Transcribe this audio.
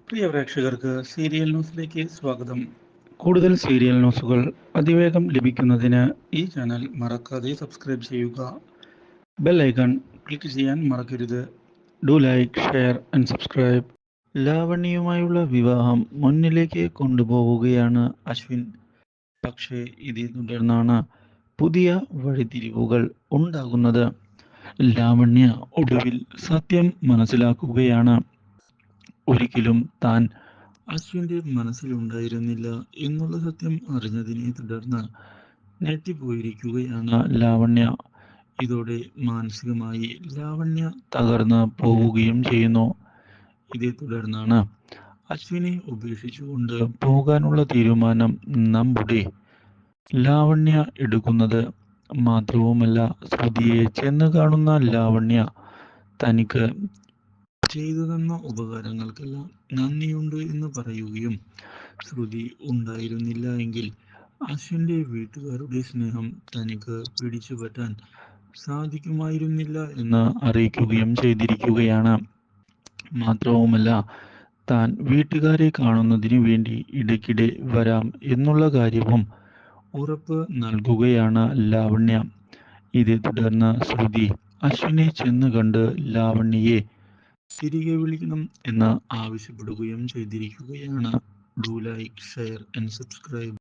പ്രിയ പ്രേക്ഷകർക്ക് സീരിയൽ ന്യൂസിലേക്ക് സ്വാഗതം. കൂടുതൽ സീരിയൽ ന്യൂസുകൾ അതിവേഗം ലഭിക്കുന്നതിന് ഈ ചാനൽ മറക്കാതെ സബ്സ്ക്രൈബ് ചെയ്യുക. ബെൽ ഐക്കൺ ക്ലിക്ക് ചെയ്യാൻ മറക്കരുത്. Do like, share and subscribe. ലാവണ്യയുമായുള്ള വിവാഹം മുന്നിലേക്ക് കൊണ്ടുപോവുകയാണ് അശ്വിൻ. പക്ഷേ ഇതേ തുടർന്നാണ് പുതിയ വഴിത്തിരിവുകൾ ഉണ്ടാകുന്നത്. ലാവണ്യ ഒടുവിൽ സത്യം മനസ്സിലാക്കുകയാണ്. ഒരിക്കലും താൻ അശ്വിൻ്റെ മനസ്സിലുണ്ടായിരുന്നില്ല എന്നുള്ള സത്യം അറിഞ്ഞതിനെ തുടർന്ന് ഞെട്ടിപ്പോയിരിക്കുകയാണ് ലാവണ്യ. ഇതോടെ മാനസികമായി ലാവണ്യ തകർന്ന് പോവുകയും ചെയ്യുന്നു. ഇതേ തുടർന്നാണ് അശ്വിനെ ഉപേക്ഷിച്ചുകൊണ്ട് പോകാനുള്ള തീരുമാനം നമ്മുടെ ലാവണ്യ എടുക്കുന്നത്. മാത്രവുമല്ല, ശ്രുതിയെ ചെന്ന് കാണുന്ന ലാവണ്യ തനിക്ക് ചെയ്തു തന്ന ഉപകാരങ്ങൾക്കെല്ലാം നന്ദിയുണ്ട് എന്ന് പറയുകയും ശ്രുതി ഉണ്ടായിരുന്നില്ല എങ്കിൽ അശ്വിൻ്റെ വീട്ടുകാരുടെ സ്നേഹം തനിക്ക് പിടിച്ചുപറ്റാൻ സാധിക്കുമായിരുന്നില്ല എന്ന് അറിയിക്കുകയും ചെയ്തിരിക്കുകയാണ്. മാത്രവുമല്ല, താൻ വീട്ടുകാരെ കാണുന്നതിന് വേണ്ടി ഇടയ്ക്കിടെ വരാം എന്നുള്ള കാര്യവും ഉറപ്പ് നൽകുകയാണ് ലാവണ്യ. ഇതേ തുടർന്ന് ശ്രുതി അശ്വിനെ ചെന്ന് കണ്ട് ലാവണ്യയെ തിരികെ വിളിക്കണം എന്ന് ആവശ്യപ്പെടുകയും ചെയ്തിരിക്കുകയാണ്. Do like, share and subscribe.